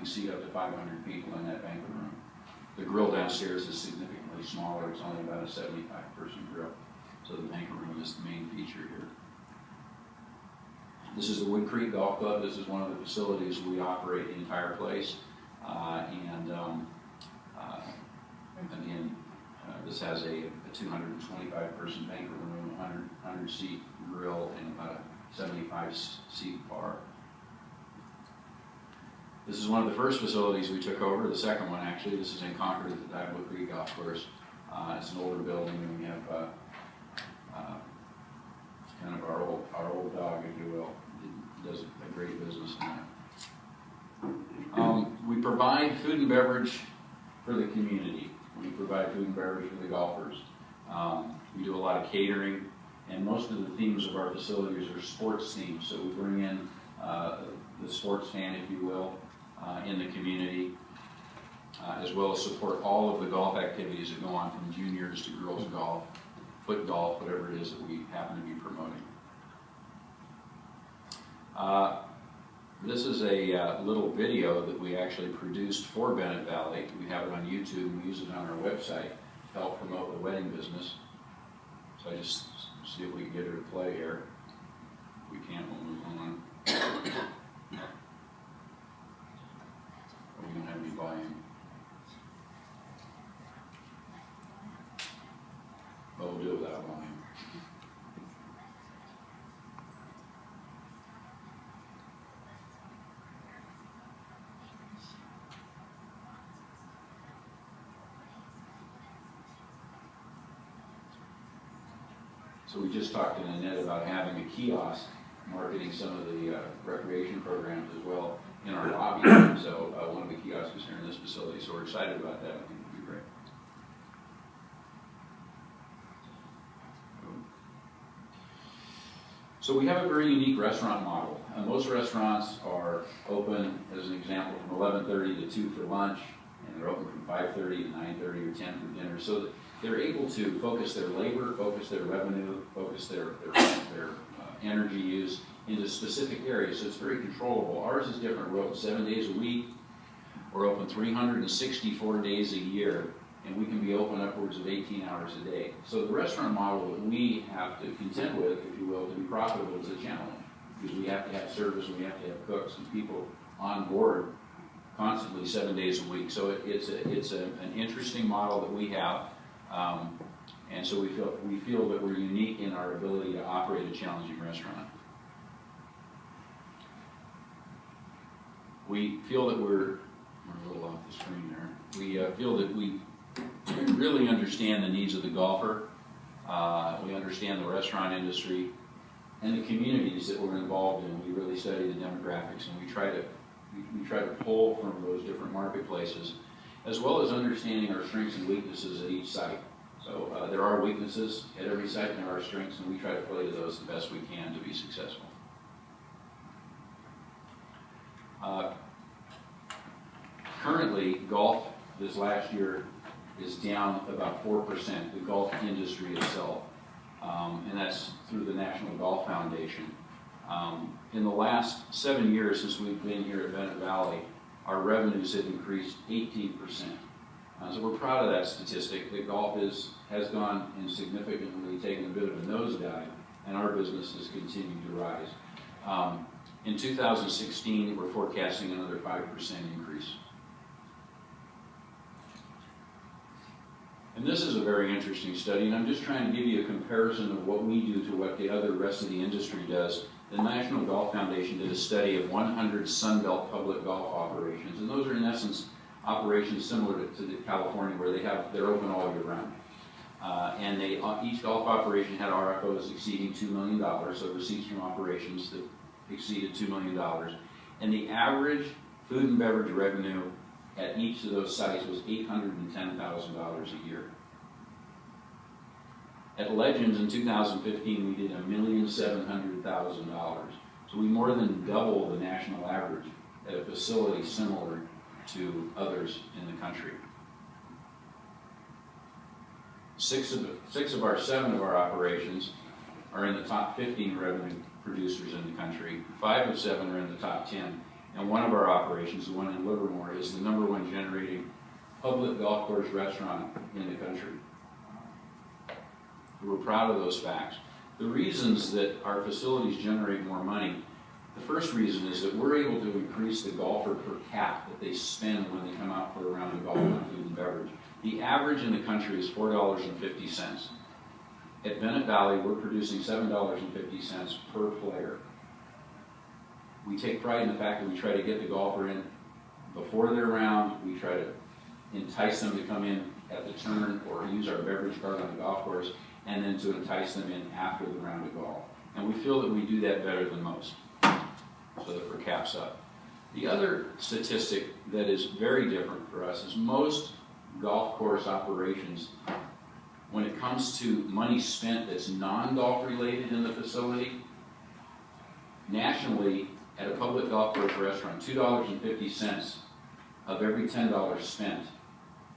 seat up to 500 people in that banquet room. The grill downstairs is significantly smaller. It's only about a 75-person grill. So the banquet room is the main feature here. This is the Wood Creek Golf Club. This is one of the facilities we operate the entire place. Again, this has a 225-person banquet room, 100-seat grill, and about a 75-seat bar. This is one of the first facilities we took over, the second one actually. This is in Concord at the Wood Creek Golf Course. It's an older building, and we have kind of our old dog, if you will. It does a great business in that. We provide food and beverage for the community. We provide food and beverage for the golfers. We do a lot of catering, and most of the themes of our facilities are sports themes. So we bring in the sports fan, if you will, in the community, as well as support all of the golf activities that go on from juniors to girls golf, foot golf, whatever it is that we happen to be promoting. This is a little video that we actually produced for Bennett Valley. We have it on YouTube, and we use it on our website to help promote the wedding business. So I just see if we can get her to play here. If we can't, we'll move on. We don't have any volume. But we'll do it without volume. So we just talked to Nanette about having a kiosk marketing some of the recreation programs as well in our lobby. So one of the kiosks is here in this facility, so we're excited about that. I think it'll be great. So we have a very unique restaurant model. Most restaurants are open, as an example, from 11:30 to 2 for lunch, and they're open from 5:30 to 9:30 or 10 for dinner. So they're able to focus their labor, focus their revenue, focus their energy use into specific areas, so it's very controllable. Ours is different. We're open 7 days a week. We're open 364 days a year, and we can be open upwards of 18 hours a day. So the restaurant model that we have to contend with, if you will, to be profitable is a challenge, because we have to have service, and we have to have cooks and people on board constantly 7 days a week. So it's an interesting model that we have. And so we feel that we're unique in our ability to operate a challenging restaurant. We feel that we're a little off the screen there. We feel that we really understand the needs of the golfer. We understand the restaurant industry and the communities that we're involved in. We really study the demographics, and we try to pull from those different marketplaces, as well as understanding our strengths and weaknesses at each site. So there are weaknesses at every site, and there are strengths, and we try to play to those the best we can to be successful. Currently, golf this last year is down about 4%, the golf industry itself, and that's through the National Golf Foundation. In the last 7 years since we've been here at Bennett Valley, our revenues have increased 18%. So we're proud of that statistic, that golf has gone and significantly taken a bit of a nosedive, and our business has continued to rise. In 2016, we're forecasting another 5% increase. And this is a very interesting study, and I'm just trying to give you a comparison of what we do to what the rest of the industry does. The National Golf Foundation did a study of 100 Sunbelt public golf operations, and those are in essence operations similar to California, where they're open all year round. And each golf operation had RFOs exceeding $2 million, so receipts from operations that exceeded $2 million. And the average food and beverage revenue at each of those sites was $810,000 a year. At Legends in 2015, we did $1,700,000. So we more than double the national average at a facility similar to others in the country. Six of our 7 of our operations are in the top 15 revenue producers in the country. 5 of 7 are in the top 10. And one of our operations, the one in Livermore, is the #1 generating public golf course restaurant in the country. We're proud of those facts. The reasons that our facilities generate more money, the first reason is that we're able to increase the golfer per cap that they spend when they come out for a round of golf on food and beverage. The average in the country is $4.50. At Bennett Valley, we're producing $7.50 per player. We take pride in the fact that we try to get the golfer in before their round. We try to entice them to come in at the turn or use our beverage cart on the golf course, and then to entice them in after the round of golf. And we feel that we do that better than most, so that per cap's up. The other statistic that is very different for us is most golf course operations, when it comes to money spent that's non-golf related in the facility, nationally, at a public golf course restaurant, $2.50 of every $10 spent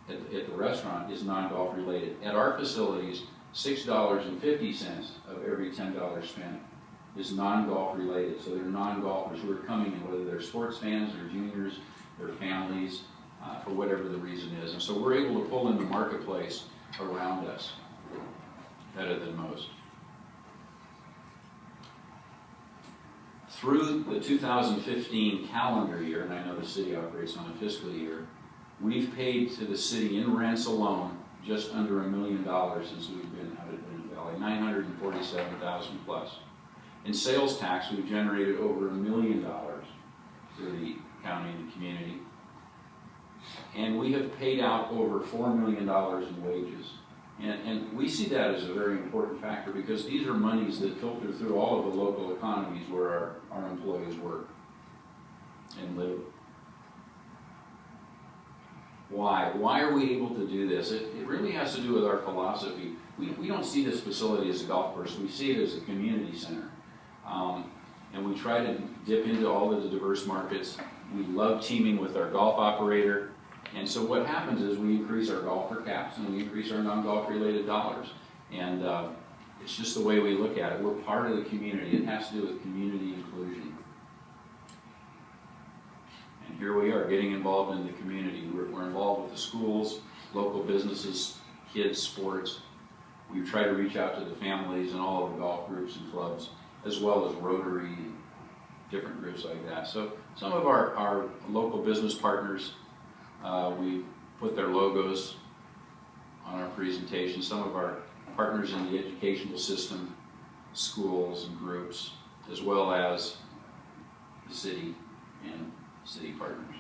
at the restaurant is non-golf related. At our facilities, $6.50 of every $10 spent is non-golf related. So they're non-golfers who are coming in, whether they're sports fans, they're juniors, their families, for whatever the reason is. And so we're able to pull in the marketplace around us better than most. Through the 2015 calendar year, and I know the city operates on a fiscal year, we've paid to the city in rents alone just under $1 million since we've been out at Bennett Valley, $947,000 plus. In sales tax, we've generated over $1 million to the county and the community. And we have paid out over $4 million in wages. And we see that as a very important factor because these are monies that filter through all of the local economies where our employees work and live. Why? Why are we able to do this? It really has to do with our philosophy. We don't see this facility as a golf course. We see it as a community center. And we try to dip into all of the diverse markets. We love teaming with our golf operator. And so what happens is we increase our golfer caps and we increase our non-golf related dollars. And it's just the way we look at it. We're part of the community. It has to do with community inclusion. And here we are getting involved in the community. We're involved with the schools, local businesses, kids, sports. We try to reach out to the families and all of the golf groups and clubs, as well as Rotary and different groups like that. So some of our local business partners, we put their logos on our presentation. Some of our partners in the educational system, schools and groups, as well as the city and city partners.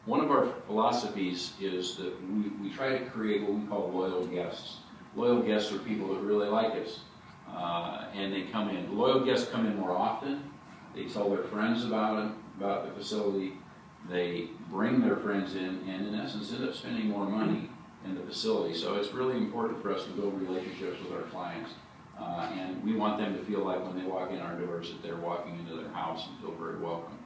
One of our philosophies is that we try to create what we call loyal guests. Loyal guests are people that really like us, and they come in. Loyal guests come in more often. They tell their friends about it, about the facility. They bring their friends in, and in essence, end up spending more money in the facility. So it's really important for us to build relationships with our clients, and we want them to feel like when they walk in our doors that they're walking into their house and feel very welcome.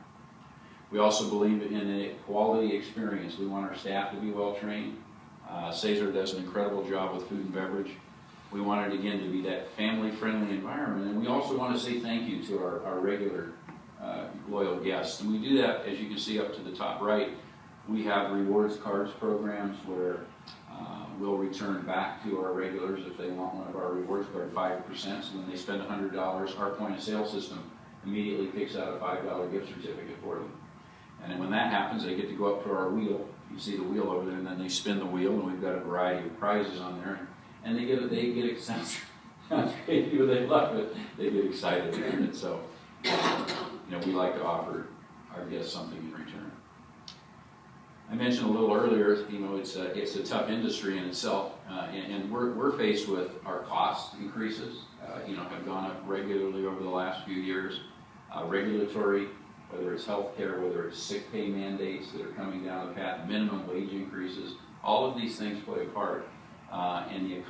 We also believe in a quality experience. We want our staff to be well trained. Cesar does an incredible job with food and beverage. We want it again to be that family-friendly environment, and we also want to say thank you to our regular loyal guests. And we do that, as you can see up to the top right. We have rewards cards programs where we'll return back to our regulars if they want one of our rewards card 5%. So when they spend $100, our point of sale system immediately picks out a $5 gift certificate for them. And then when that happens, they get to go up to our wheel. You see the wheel over there, and then they spin the wheel, and we've got a variety of prizes on there. And they get excited. They love it. They get excited about it. So, we like to offer our guests something in return. I mentioned a little earlier, it's a tough industry in itself, and we're faced with our cost increases. Have gone up regularly over the last few years. Regulatory, whether it's healthcare, whether it's sick pay mandates that are coming down the path, minimum wage increases, all of these things play a part in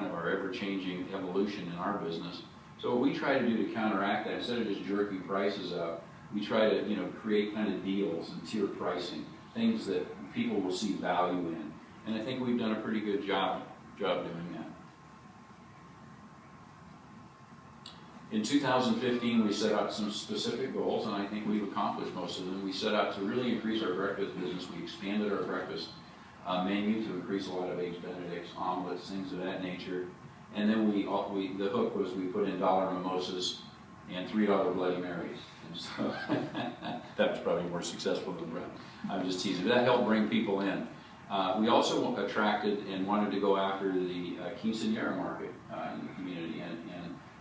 our ever-changing evolution in our business. So what we try to do to counteract that, instead of just jerking prices up, we try to create kind of deals and tier pricing, things that people will see value in. And I think we've done a pretty good job doing that. In 2015, we set out some specific goals, and I think we've accomplished most of them. We set out to really increase our breakfast business. We expanded our breakfast menu to increase a lot of eggs benedicts, omelets, things of that nature. And then the hook was we put in $1 mimosas and $3 Bloody Marys. And so that was probably more successful than that. I'm just teasing. But that helped bring people in. We also attracted and wanted to go after the quinceañera market in the community, and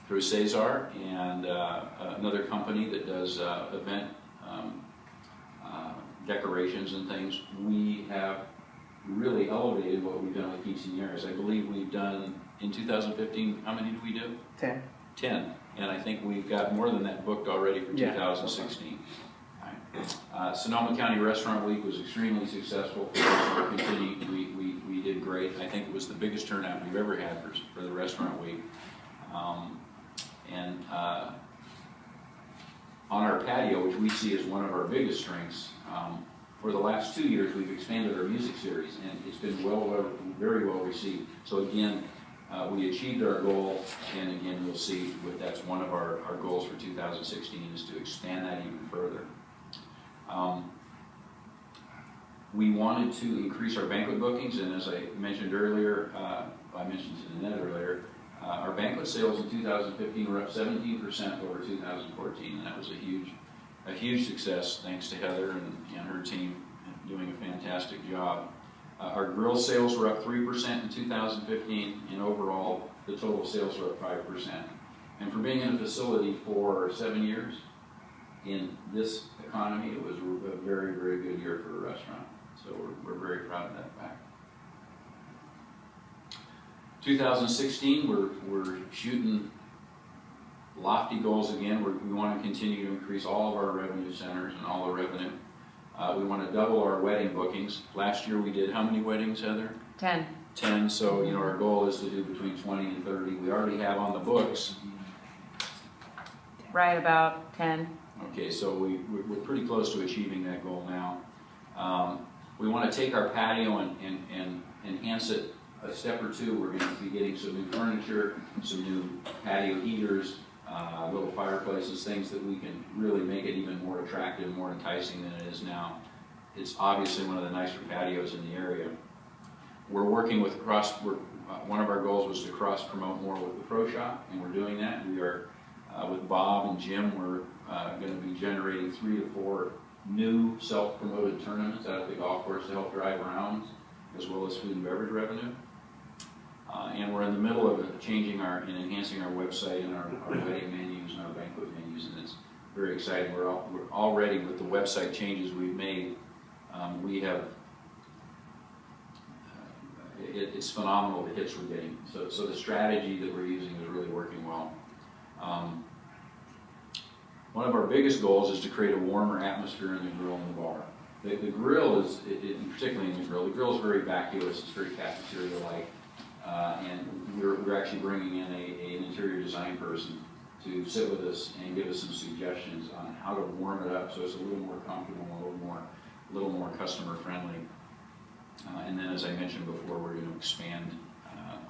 through Cesar and another company that does event decorations and things, we have really elevated what we've done with quinceañeras. I believe we've done, in 2015, how many did we do? 10. 10, and I think we've got more than that booked already for 2016. Sonoma County Restaurant Week was extremely successful. We did great. I think it was the biggest turnout we've ever had for the restaurant week. On our patio, which we see as one of our biggest strengths, for the last 2 years we've expanded our music series, and it's been very well received. So again, we achieved our goal, and again, you'll see that's one of our goals for 2016 is to expand that even further. We wanted to increase our banquet bookings, and as I mentioned earlier, I mentioned to Nanette earlier, our banquet sales in 2015 were up 17% over 2014, and that was a huge success thanks to Heather and her team doing a fantastic job. Our grill sales were up 3% in 2015, and overall the total sales were up 5%. And for being in a facility for 7 years in this economy, it was a very, very good year for a restaurant. So we're very proud of that fact. 2016, we're shooting lofty goals again. We want to continue to increase all of our revenue centers and all the revenue. We want to double our wedding bookings. Last year we did how many weddings, Heather? 10. 10, so our goal is to do between 20 and 30. We already have on the books. Right about 10. Okay, so we're pretty close to achieving that goal now. We want to take our patio and enhance it a step or two. We're going to be getting some new furniture, some new patio heaters, little fireplaces, things that we can really make it even more attractive, more enticing than it is now. It's obviously one of the nicer patios in the area. We're working with one of our goals was to cross-promote more with the Pro Shop, and we're doing that. We are, with Bob and Jim, we're going to be generating 3 to 4 new self-promoted tournaments out at the golf course to help drive rounds, as well as food and beverage revenue. And we're in the middle of changing and enhancing our website and our wedding menus and our banquet menus, and it's very exciting. We're already, with the website changes we've made, we have, it's phenomenal the hits we're getting. So the strategy that we're using is really working well. One of our biggest goals is to create a warmer atmosphere in the grill and the bar. The grill is, particularly in the grill is very vacuous, it's very cafeteria-like, and we're actually bringing in an interior design person to sit with us and give us some suggestions on how to warm it up so it's a little more comfortable, a little more customer-friendly. And then, as I mentioned before, we're going to expand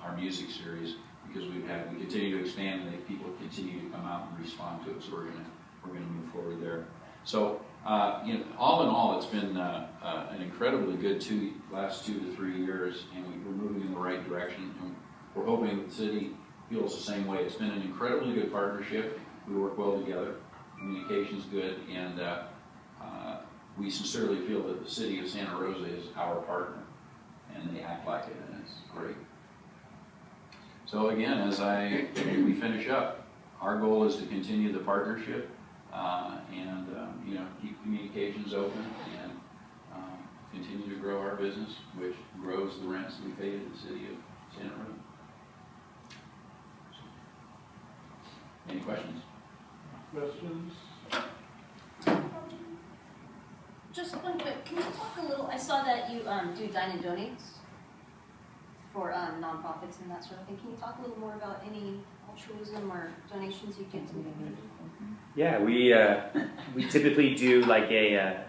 our music series because we continue to expand and people continue to come out and respond to it. So we're going to move forward there. So, all in all, it's been an incredibly good last 2 to 3 years, and we're moving in the right direction. And we're hoping the city feels the same way. It's been an incredibly good partnership. We work well together. Communication's good, and we sincerely feel that the city of Santa Rosa is our partner, and they act like it, and it's great. So again, as we finish up, our goal is to continue the partnership and keep communications open and continue to grow our business, which grows the rents we pay to the city of Santa Rosa. Any questions? Questions? Just one quick, can you talk a little, I saw that you do dine and donates for nonprofits and that sort of thing. Can you talk a little more about any altruism or donations you get to the community? Yeah, we typically do like a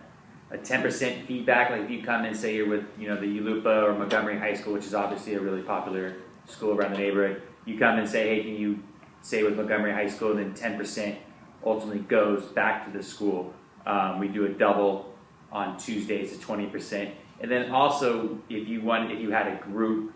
10% feedback. Like if you come and say you're with the Yulupa or Montgomery High School, which is obviously a really popular school around the neighborhood, you come and say, hey, can you say with Montgomery High School, then 10% ultimately goes back to the school. We do a double on Tuesdays at 20%. And then also, if you had a group,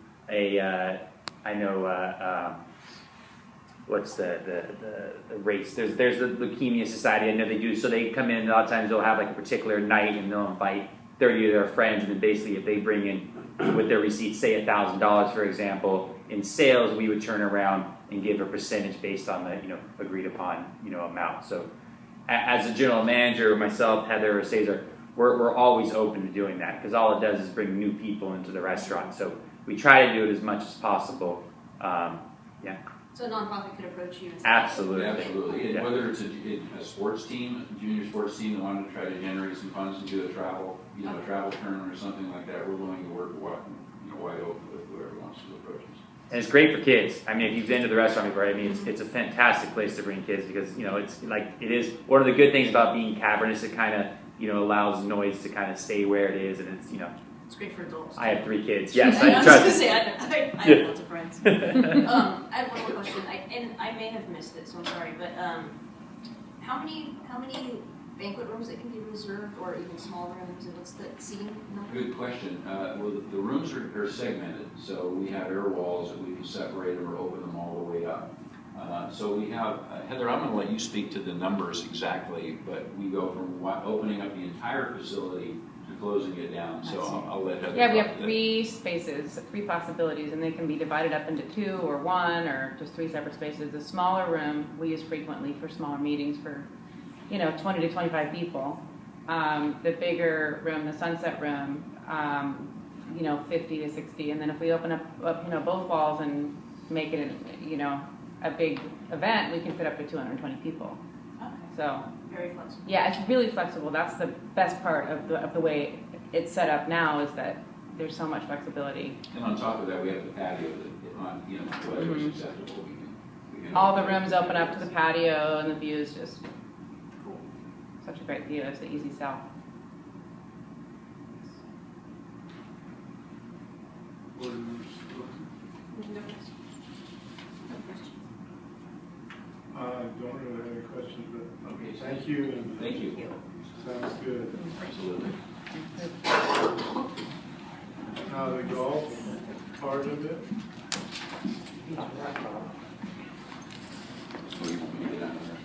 what's the race? There's the Leukemia Society. I know they do. So they come in, and a lot of times they'll have like a particular night, and they'll invite 30 of their friends, and then basically if they bring in with their receipts, say $1,000 for example, in sales, we would turn around and give a percentage based on the agreed upon amount. So as a general manager, myself, Heather, or Cesar, we're always open to doing that because all it does is bring new people into the restaurant. So we try to do it as much as possible. So a nonprofit could approach you and say, Absolutely. Absolutely. And Yeah. whether it's a sports team, a junior sports team that wanted to try to generate some funds and do a travel, a travel tournament or something like that, we're willing to work wide open with whoever wants to approach us. And it's great for kids. I mean, if you've been to the restaurant before, I mean, it's a fantastic place to bring kids because, it's like, it is, one of the good things about being cavernous, it kind of, allows noise to kind of stay where it is, and it's, it's great for adults. I have 3 kids. Yes, I I was trust. going to say, I have lots of friends. I have one more question, and I may have missed it, so I'm sorry, but how many banquet rooms that can be reserved, or even small rooms, and what's the seating number? Good question. Well, the rooms are segmented, so we have air walls that we can separate them or open them all the way up. So we have, Heather, I'm going to let you speak to the numbers exactly, but we go from opening up the entire facility to closing it down. So I'll let Heather. Yeah, we talk have to that. 3 spaces, 3 possibilities, and they can be divided up into 2 or 1 or just 3 separate spaces. The smaller room we use frequently for smaller meetings for 20 to 25 people. The bigger room, the sunset room, 50 to 60. And then if we open up both walls and make it, a big event, we can fit up to 220 people. Okay, So, very flexible. yeah, it's really flexible. That's the best part of the way it's set up now is that there's so much flexibility. And on top of that, we have the patio that, whatever's acceptable, we can. All the rooms open up to the patio, and the view is just such a great view. It's the easy sell. I don't really have any questions, but Okay, thank you. And Thank you. sounds good. Absolutely. Now the golf part of it. So you want me to get out of there?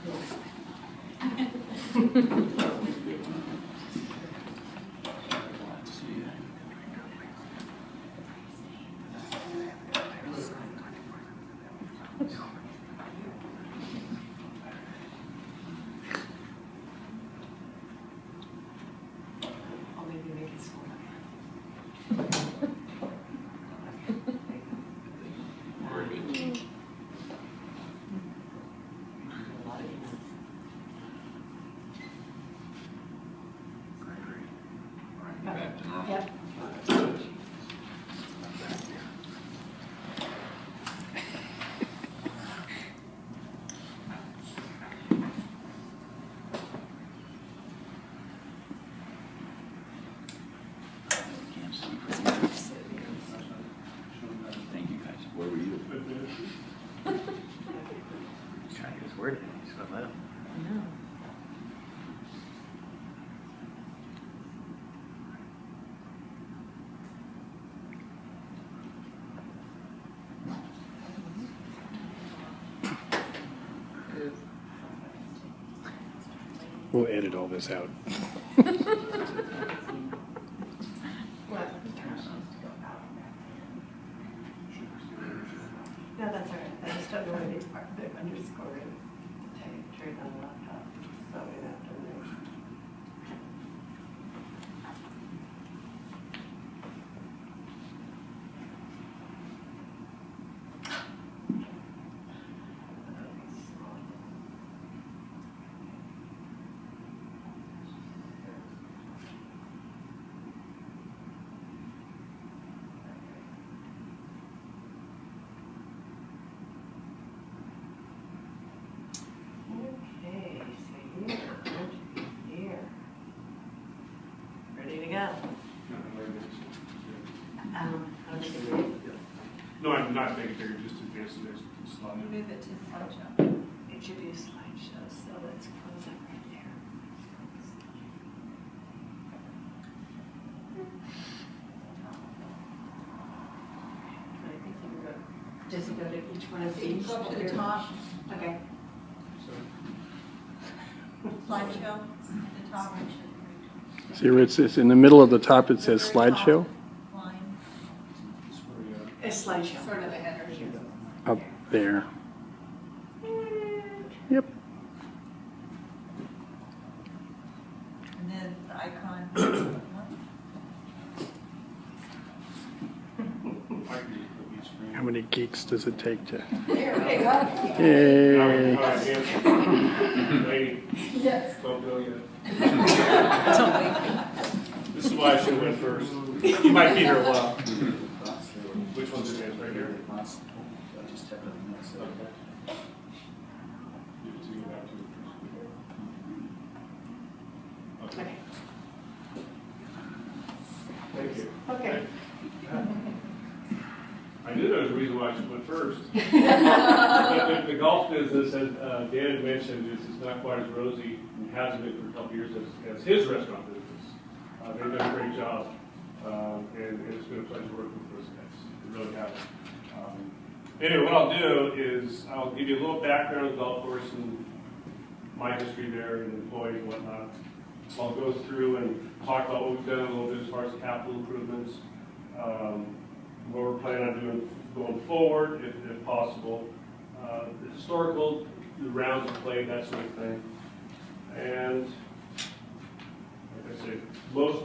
Very good. Back to normal. Yep. Thank you, guys. Where were you? He's trying to get his word in. He's going to let him. We'll edit all this out. No, that's all right. I just don't know where the underscore is. Turn on the laptop. So it after this. Okay. so there's slide. Move it to slideshow. It should be a slideshow, so let's close it right there. I think you can go, just go to each one of these. Go up to the top. Okay. Slideshow, the top. See where it's in the middle of the top, it says slideshow Line. A slideshow. Sort of the header. up there. Yep. And then the icon. How many geeks does it take to? There we go. Yay. Lady, Yes. don't go yet. This is why I should have went first. You might be here a while. Which one's it is, right here? Okay. Okay. Thank you. Okay. I knew there was a reason why I should went first. But the golf business, as Dan had mentioned, is not quite as rosy and hasn't been for a couple years as his restaurant business. They've done a great job, and it's been a pleasure working with those guys. It really has. Anyway, what I'll do is I'll give you a little background on the golf course and my history there and employees and whatnot. I'll go through and talk about what we've done a little bit as far as capital improvements, what we're planning on doing going forward, if possible, the historical, the rounds of play, that sort of thing. And like I say, most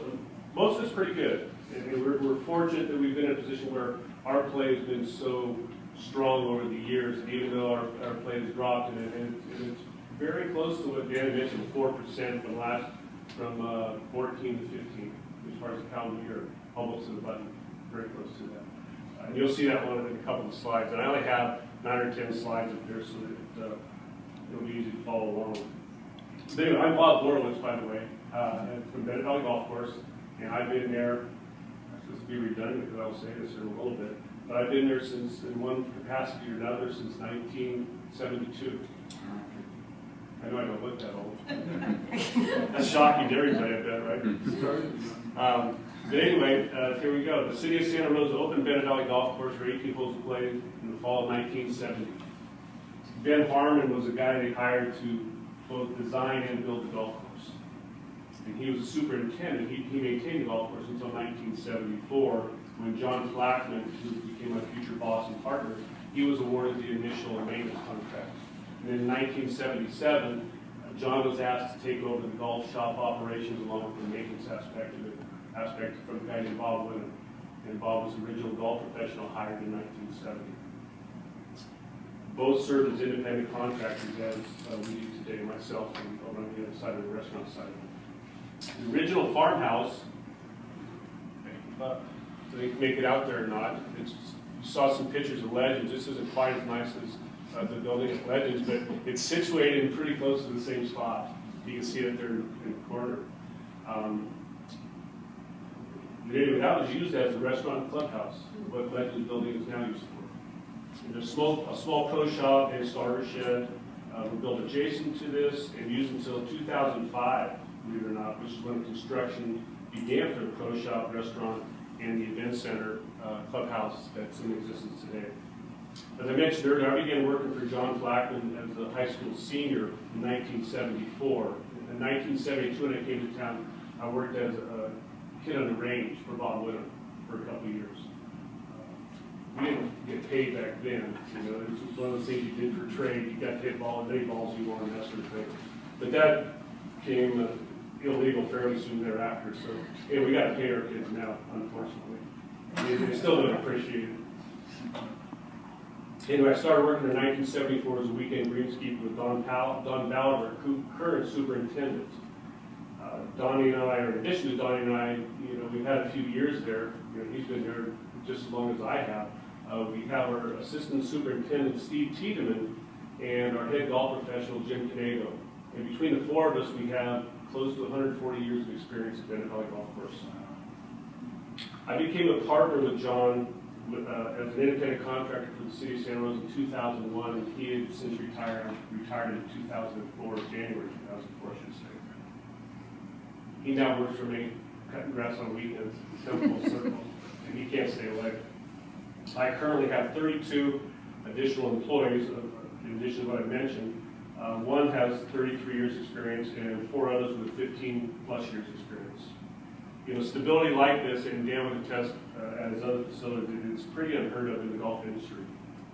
of it's pretty good. And we're fortunate that we've been in a position where our play has been so strong over the years, and even though our play has dropped, and it's very close to what Dan mentioned, 4% from 14 to 15, as far as the calendar year, almost to the button, very close to that. And you'll see that one in a couple of slides. And I only have 9 or 10 slides up there so that it'll be easy to follow along. But anyway, I'm Bob Borowitz, by the way, from Bennett Valley Golf Course, and I've been there, I'm supposed to be redundant because I'll say this in a little bit, but I've been there since, in one capacity or another, since 1972. I know I don't look that old. That's shocking to everybody, I bet, right? But anyway, here we go. The city of Santa Rosa opened Bennett Valley Golf Course for 18 holes of play in the fall of 1970. Ben Harmon was the guy they hired to both design and build the golf course. And he was a superintendent. He maintained the golf course until 1974, when John Flackman, who became my future boss and partner, he was awarded the initial maintenance contract. And in 1977, John was asked to take over the golf shop operations along with the maintenance aspect from a guy named Bob Winham. And Bob was the original golf professional hired in 1970. Both served as independent contractors as we do today, myself and over on the other side of the restaurant side. The original farmhouse, so they can make it out there or not, you saw some pictures of Legends. This isn't quite as nice as the building at Legends, but it's situated pretty close to the same spot. You can see it there in the corner. Anyway, that was used as a restaurant and clubhouse, what Legends building is now used for. And there's a small pro shop and starter shed were built adjacent to this and used until 2005, believe it or not, which is when construction began for the pro shop, restaurant, and the event center clubhouse that's in existence today. As I mentioned earlier, I began working for John Flackman as a high school senior in 1974. In 1972, when I came to town, I worked as a kid on the range for Bob Winham for a couple of years. We didn't get paid back then. You know, it was one of those things you did for trade. You got to hit ball as many balls you wanted, that sort of thing. But that became illegal fairly soon thereafter. So yeah, we got to pay our kids now, unfortunately. They still don't appreciate it. Anyway, I started working in 1974 as a weekend greenskeeper with Don Ballard, our current superintendent. Donnie and I, or in addition to Donnie and I, you know, we've had a few years there. You know, he's been there just as long as I have. We have our assistant superintendent, Steve Tiedemann, and our head golf professional, Jim Canego. And between the four of us, we have close to 140 years of experience at Bennett Valley Golf Course. I became a partner with John as an independent contractor for the city of Santa Rosa in 2001, and he had since retired in 2004, January 2004, I should say. He now works for me, cutting grass on weekends, come full circle, and he can't stay away. I currently have 32 additional employees, in addition to what I mentioned. One has 33 years experience and 4 others with 15 plus years experience. You know, stability like this, and Dan would attest, as other facilities, it's pretty unheard of in the golf industry.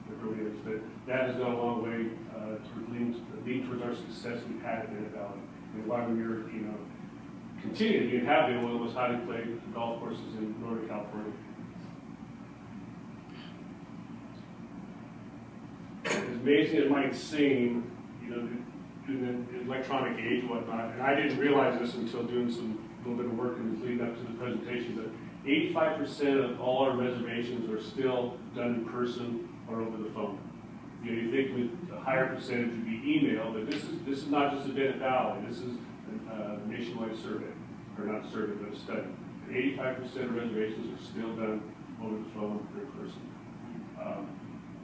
It really is. But that has gone a long way to lead towards our success we've had in Bennett Valley, and why we are, you know, continue to have been one of the most highly played golf courses in Northern California. As amazing as it might seem, you know, in the electronic age and whatnot, and I didn't realize this until doing some little bit of work in leading up to the presentation, but 85% of all our reservations are still done in person or over the phone. You know, you think with a higher percentage would be email, but this is not just a Bennett Valley. This is a nationwide survey, or not survey, but a study. 85% of reservations are still done over the phone or in person.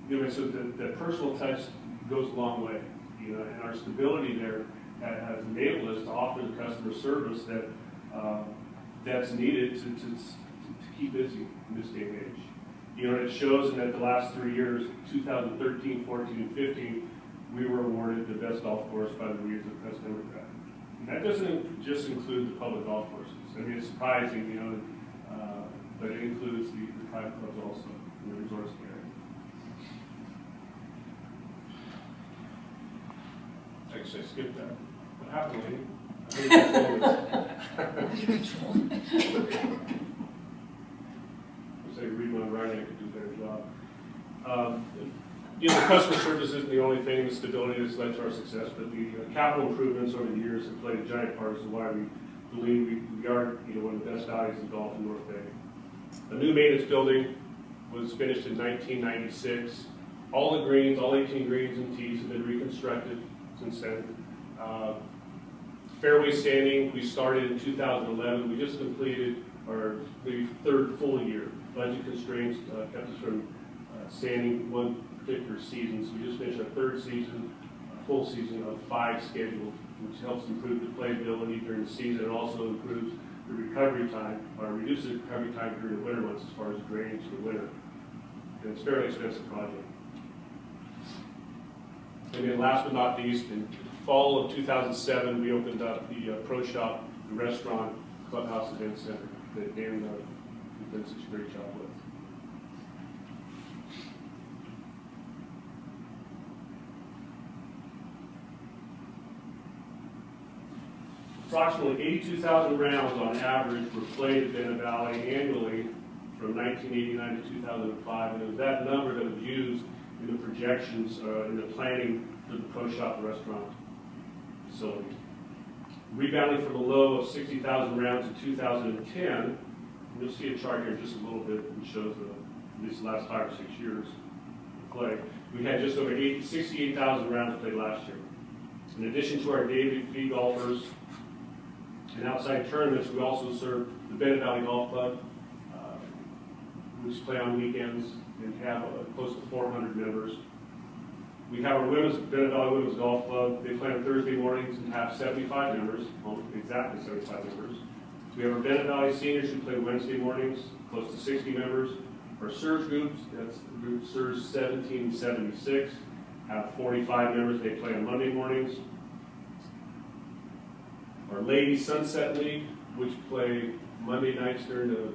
You know, so the personal touch goes a long way. You know, and our stability there has enabled us to offer the customer service that that's needed to keep busy in this day and age. You know, and it shows in that the last 3 years, 2013, 14, and 15, we were awarded the best golf course by the Readers of Crest Democrat. And that doesn't just include the public golf courses. I mean, it's surprising, you know, but it includes the private clubs also in the resorts area. I guess I skipped that. What happened, lady? If I read my writing, I could do a better job. You know, the customer service isn't the only thing, the stability that's led to our success, but the capital improvements over the years have played a giant part as to why we believe we are, you know, one of the best values in golf in North Bay. A new maintenance building was finished in 1996. All the greens, all 18 greens and tees have been reconstructed since then. Fairway sanding, we started in 2011. We just completed our maybe 3rd full year. Budget constraints kept us from sanding one particular season. So we just finished our 3rd season, full season of 5 scheduled, which helps improve the playability during the season and also improves the recovery time, or reduces the recovery time during the winter months as far as drainage for the winter. And it's a fairly expensive project. And then last but not least, in fall of 2007, we opened up the Pro Shop, the restaurant, clubhouse event center that Dan did such a great job with. Approximately 82,000 rounds on average were played at Bennett Valley annually from 1989 to 2005, and it was that number that was used in the projections, in the planning for the Pro Shop restaurant facility. Rebounding from a low of 60,000 rounds in 2010, you'll see a chart here in just a little bit that shows at least the last 5 or 6 years of play. We had just over 68,000 rounds played last year. In addition to our daily fee golfers and outside tournaments, we also serve the Bennett Valley Golf Club, which play on weekends and have close to 400 members. We have our Bennett Valley Women's Golf Club. They play on Thursday mornings and have 75 members, well, exactly 75 members. We have our Bennett Valley Seniors who play Wednesday mornings, close to 60 members. Our SURS groups, that's the group SURS 1776, have 45 members. They play on Monday mornings. Our Ladies Sunset League, which play Monday nights during the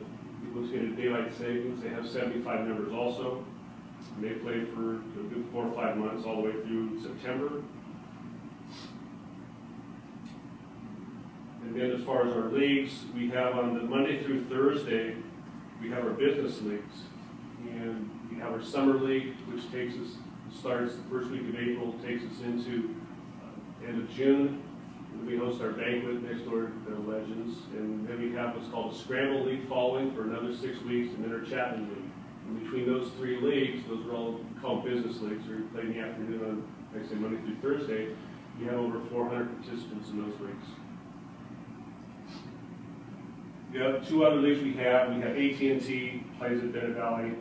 daylight savings, they have 75 members also. And they play for a good 4 or 5 months, all the way through September. And then as far as our leagues, we have on the Monday through Thursday, we have our business leagues. And we have our summer league, which starts the first week of April, takes us into end of June. We host our banquet next door to Legends. And then we have what's called a Scramble League following for another 6 weeks, and then our Chapman League. And between those 3 leagues, those are all called business leagues, or play in the afternoon on, like I say, Monday through Thursday. We have over 400 participants in those leagues. The 2 other leagues we have AT&T plays at Bennett Valley.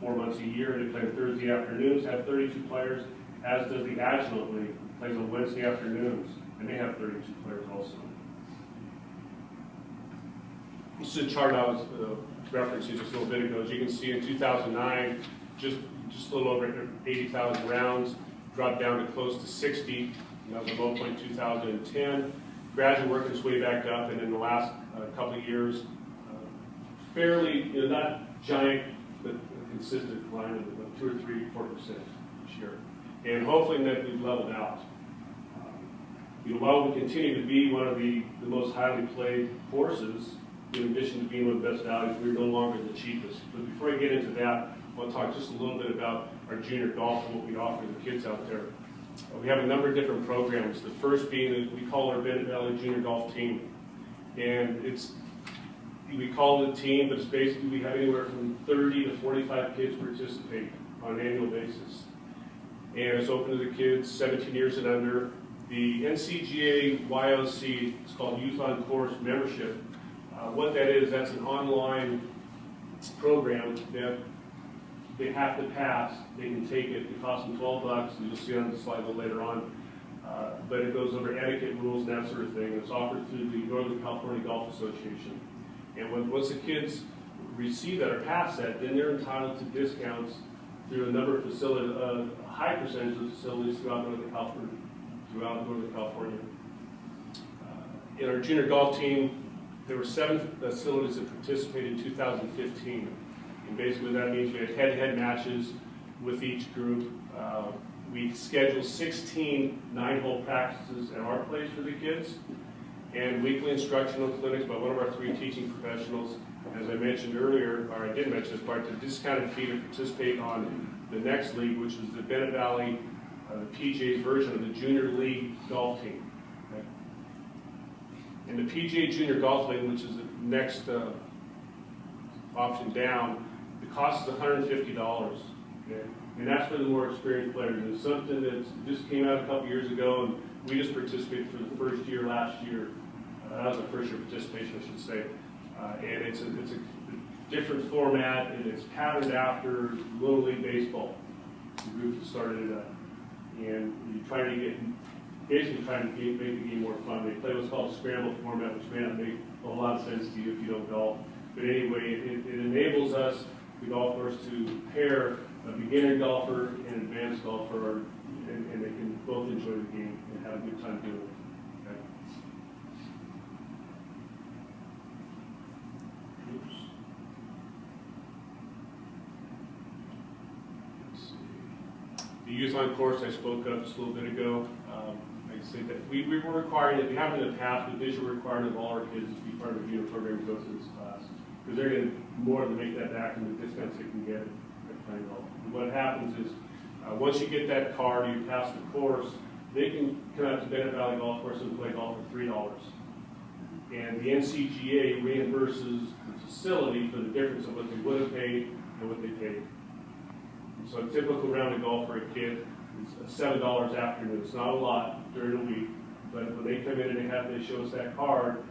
4 months a year. They play Thursday afternoons, have 32 players, as does the Agilent League, plays on Wednesday afternoons, and they have 32 players also. This is a chart I was referencing just a little bit ago. As you can see, in 2009, just a little over 80,000 rounds, dropped down to close to 60. And that was a low point in 2010. Gradually working its way back up, and in the last couple of years, fairly, not giant, but a consistent decline of 2 or 3, 4% each year. And hopefully that we've leveled out. While we continue to be one of the most highly played courses, in addition to being one of the best values, we're no longer the cheapest. But before I get into that, I want to talk just a little bit about our junior golf and what we offer the kids out there. We have a number of different programs. The first being that we call our Bennett Valley Junior Golf Team. And we call it a team, but it's basically we have anywhere from 30 to 45 kids participate on an annual basis. And it's open to the kids 17 years and under. The NCGA YOC, it's called Youth on Course membership. What that is, that's an online program that they have to pass. They can take it. It costs them $12, and you'll see on the slide a little later on. But it goes over etiquette rules and that sort of thing. It's offered through the Northern California Golf Association. And once the kids receive that or pass that, then they're entitled to discounts through a number of facilities, a high percentage of facilities throughout Northern California. In our junior golf team, there were 7 facilities that participated in 2015. And basically what that means we had head-to-head matches with each group. We scheduled 16 9-hole practices at our place for the kids, and weekly instructional clinics by one of our 3 teaching professionals. As I mentioned earlier, or I did mention this part, the discounted fee to participate on the next league, which is the Bennett Valley PGA's version of the Junior League Golf Team. Okay? And the PGA Junior Golf League, which is the next option down, the cost is $150. Okay? And that's for the more experienced players. And it's something that just came out a couple years ago, and we just participated for the first year last year. That was the first year participation, I should say. And it's a different format, and it's patterned after Little League Baseball. The group that started it up. And you try to basically trying to make the game more fun. They play what's called a scramble format, which may not make a whole lot of sense to you if you don't golf. But anyway, it enables us, the golf course, to pair a beginner golfer and advanced golfer, and they can both enjoy the game and have a good time doing it. Okay? Oops. Let's see. The Youth on Course I spoke of just a little bit ago. I say that we were requiring it. We have in the past, but this year we're requiring of all our kids to be part of the junior program to go through this class, because they're going to more than make that back in the discounts they can get at playing golf. And what happens is, once you get that card, you pass the course, they can come out to Bennett Valley Golf Course and play golf for $3. And the NCGA reimburses the facility for the difference of what they would have paid and what they paid. And so a typical round of golf for a kid is $7 afternoon. It's not a lot during the week, but when they come in and they show us that card,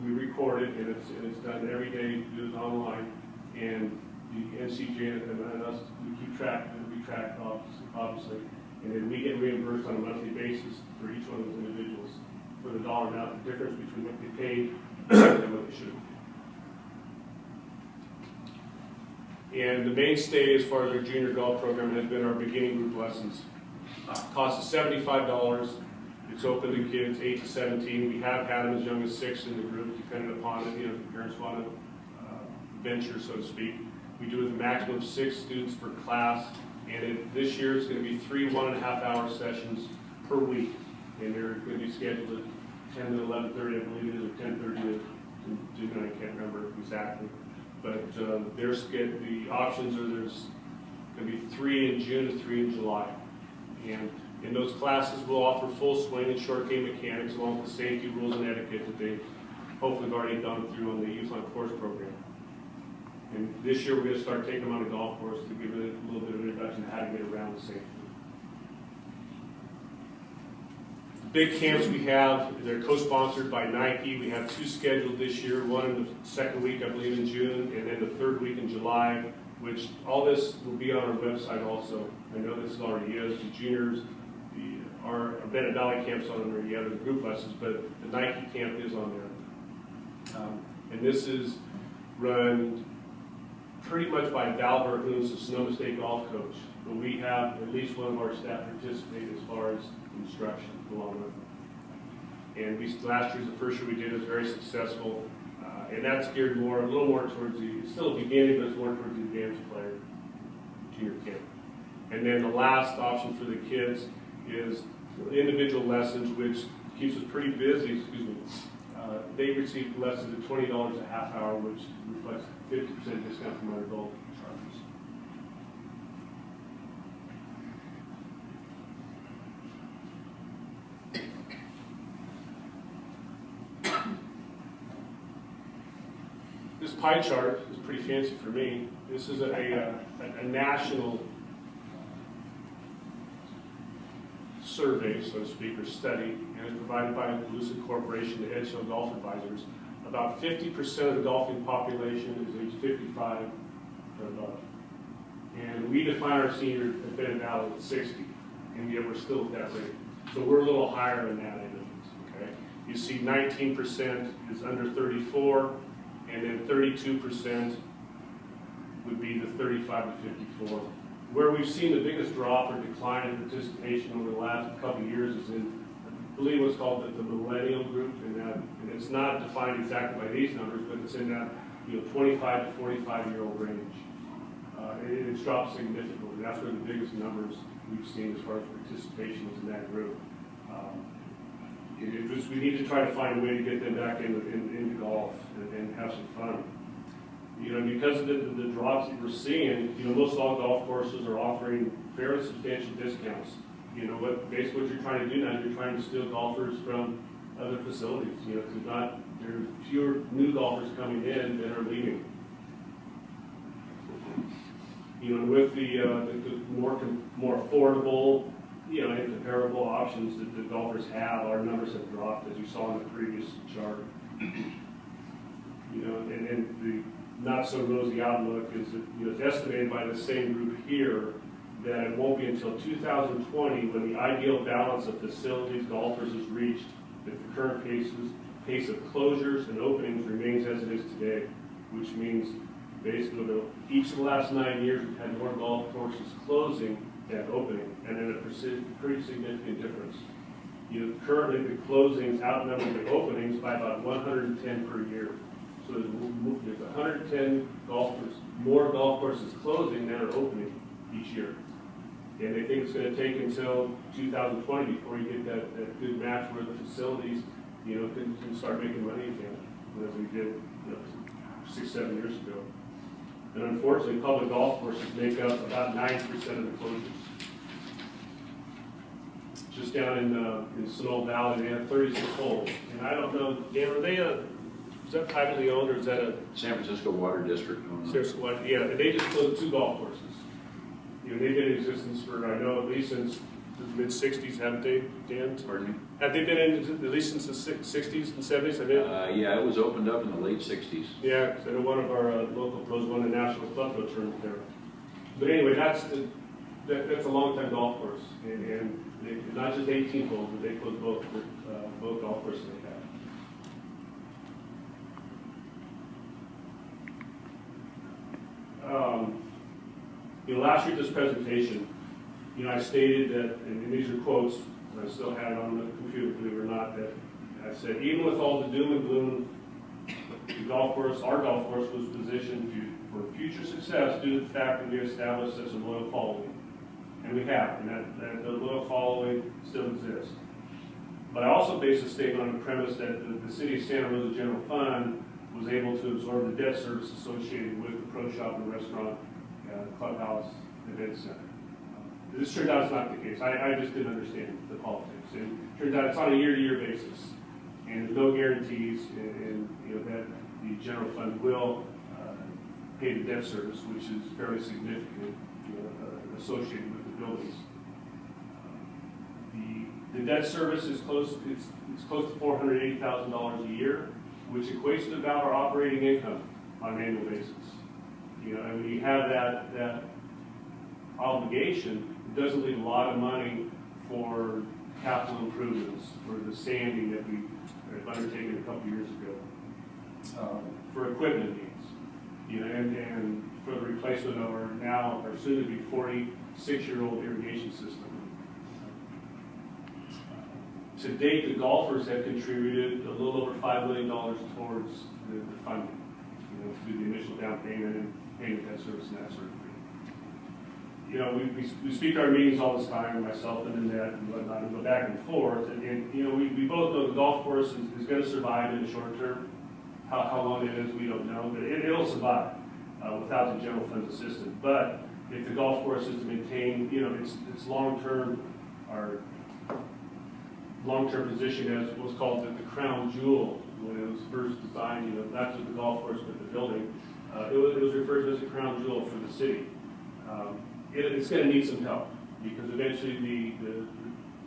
we record it, and it's done every day. We do it online, and the NCGA and us, we keep track, and we track obviously, and then we get reimbursed on a monthly basis for each one of those individuals for the dollar amount, the difference between what they paid and what they should have. And the mainstay as far as our junior golf program has been our beginning group lessons. Cost is $75. It's open to kids 8 to 17. We have had them as young as 6 in the group, depending upon it, if the parents want to venture, so to speak. We do it with a maximum of 6 students per class, and this year it's going to be 3 1.5-hour sessions per week, and they're going to be scheduled at 10 to 11:30, I believe it is, or 10:30 to I can't remember exactly. But the options are there's going to be 3 in June and 3 in July. And in those classes, we'll offer full swing and short game mechanics along with the safety rules and etiquette that they hopefully have already gone through on the Youth on Course program. And this year, we're going to start taking them on the golf course to give it a little bit of an introduction to how to get around the safety. The big camps we have, they're co-sponsored by Nike. We have 2 scheduled this year, one in the second week, I believe, in June, and then the third week in July. which all this will be on our website also. I know this already is, the juniors, our Bennett Valley camp's on there, the other group buses, but the Nike camp is on there. And this is run pretty much by Val Burke, who's the Sonoma State golf coach. But we have at least one of our staff participate as far as instruction along with them. And last year's the first year we did, it was very successful. And that's geared more, a little more towards it's still the beginning, but it's more towards the advanced player, junior camp. And then the last option for the kids is individual lessons, which keeps us pretty busy, they receive lessons at $20 a half hour, which reflects 50% discount from our adult charges. This pie chart is pretty fancy for me. This is a national survey, so to speak, or study, and it's provided by Lucid Corporation to Edgehill Golf Advisors. About 50% of the golfing population is age 55 or above. And we define our senior at Bennett Valley at 60, and yet we're still at that rate. So we're a little higher in that end of it, okay? You see 19% is under 34, and then 32% would be the 35 to 54. Where we've seen the biggest drop or decline in participation over the last couple of years is in, I believe what's called the millennial group, and it's not defined exactly by these numbers, but it's in that 25 to 45-year-old range. It's dropped significantly. That's where the biggest numbers we've seen as far as participation is in that group. We need to try to find a way to get them back into golf and have some fun. Because of the drops that we're seeing, most all golf courses are offering fairly substantial discounts. Basically what you're trying to do now is you're trying to steal golfers from other facilities. There are fewer new golfers coming in than are leaving. With the more affordable, and comparable options that the golfers have, our numbers have dropped, as you saw in the previous chart. And the not so rosy outlook is that it's estimated by the same group here that it won't be until 2020 when the ideal balance of facilities golfers is reached if the current pace of closures and openings remains as it is today, which means basically each of the last 9 years we've had more golf courses closing than opening, and then a pretty significant difference. Currently the closings outnumber the openings by about 110 per year. So there's 110 more golf courses closing than are opening each year. And they think it's going to take until 2020 before you get that good match where the facilities, can start making money again, as we did 6-7 years ago. And unfortunately, public golf courses make up about 9% of the closures. Just down in Sonoma Valley, they have 36 holes. And I don't know, Dan, are they is that privately owned, or is that a San Francisco Water District owns it. Yeah, and they just closed 2 golf courses. They've been in existence for, I know, at least since the mid-60s, haven't they, Dan? Pardon me? Have they been in at least since the 60s and 70s? Yeah, it was opened up in the late 60s. Yeah, because I know one of our local pros won the National Club Pro tournament there. But anyway, that's a long-time golf course, and not just 18 holes, but they closed both golf courses they had. Last year at this presentation, I stated that, and these are quotes, and I still had it on the computer, believe it or not, that I said, even with all the doom and gloom, our golf course was positioned for future success due to the fact that we established such a loyal following. And we have, and that the loyal following still exists. But I also based the statement on the premise that the City of Santa Rosa General Fund was able to absorb the debt service associated with the pro shop and restaurant, clubhouse, event center. This turned out it's not the case. I just didn't understand the politics. And it turns out it's on a year-to-year basis. And there's no guarantees and that the general fund will pay the debt service, which is fairly significant, associated with the buildings. The debt service is close to $480,000 a year, which equates to about our operating income on an annual basis. You know, and when you have that obligation, it doesn't leave a lot of money for capital improvements, for the sanding that we undertaken a couple years ago, for equipment needs, you know, and for the replacement of our soon-to-be 46-year-old irrigation system. To date, the golfers have contributed a little over $5 million towards the funding, you know, through the initial down payment and payment debt service and that sort of thing. You know, we speak at our meetings all this time, myself and Annette and whatnot, and go back and forth, and you know, we both know the golf course is going to survive in the short term. How long it is, we don't know, but it'll survive without the general fund assistance. But if the golf course is to maintain, you know, its long-term position as what's called the crown jewel when it was first designed, you know, not just the golf course but the building, it was referred to as the crown jewel for the city. It's going to need some help because eventually the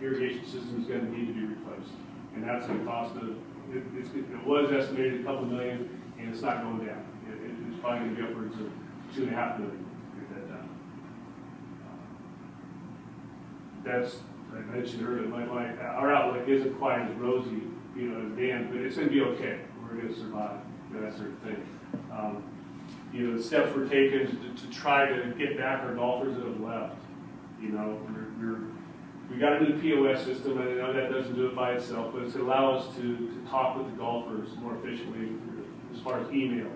irrigation system is going to need to be replaced, and that's going to cost it was estimated a couple million, and it's not going down. It's probably going to be upwards of $2.5 million to get that done. That's, like I mentioned earlier, our outlook isn't quite as rosy, you know, as Dan, but it's going to be okay. We're going to survive, you know, that sort of thing. You know, the steps we're taking to try to get back our golfers that have left. You know, we got a new POS system, and I know that doesn't do it by itself, but it's going to allow us to talk with the golfers more efficiently as far as emails.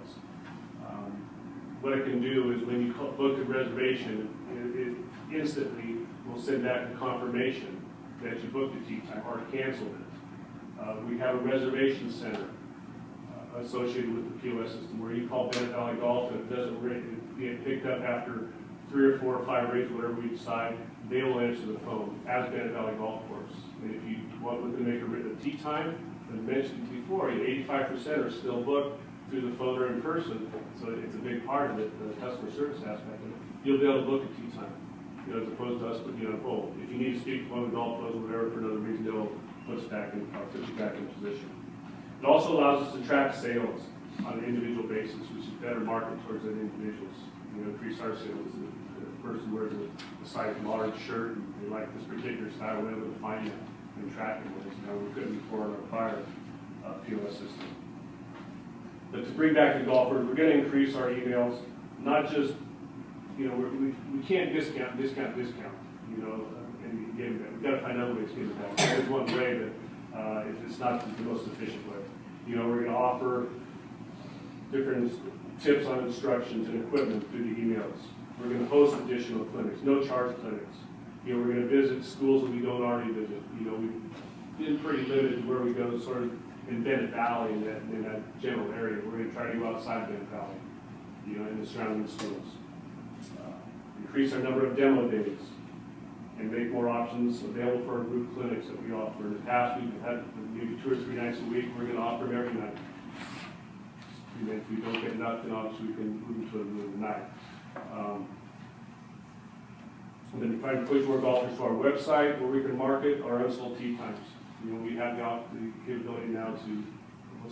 What it can do is when you book a reservation, it instantly will send back a confirmation that you booked a tee time or canceled it. We have a reservation center associated with the POS system where you call Bennett Valley Golf and it doesn't get picked up after 3 or 4 or 5 rings, whatever we decide, they will answer the phone as Bennett Valley Golf Course. And if you want to make a tee time, as mentioned before, 85% are still booked through the phone or in person, so it's a big part of it, the customer service aspect of it. You'll be able to book a tee time, you know, as opposed to us putting you on hold. If you need to speak to one of the golf pros or whatever for another reason, they'll put you back in position. It also allows us to track sales on an individual basis, which is better market towards the individuals. You know, increase our sales. The person wears a size large shirt and they like this particular style, we're able to find it and track it. You know, we couldn't before on our prior POS system. But to bring back the golfers, we're going to increase our emails, not just, you know, we can't discount, you know, and give it back. We've got to find other ways to give it back. There's one way, but it's not the most efficient way. You know, we're going to offer different tips on instructions and equipment through the emails. We're going to host additional clinics, no charge clinics. You know, we're going to visit schools that we don't already visit. You know, we've been pretty limited to where we go sort of in Bennett Valley, in that general area. We're going to try to go outside Bennett Valley, you know, in the surrounding schools. Increase our number of demo days and make more options available for our group clinics that we offer. In the past, we've had maybe 2 or 3 nights a week. We're going to offer them every night. And if we don't get enough, then obviously we can move to the night. And then we try to push more golfers to our website where we can market our unsold tee times. You know, we have the capability now to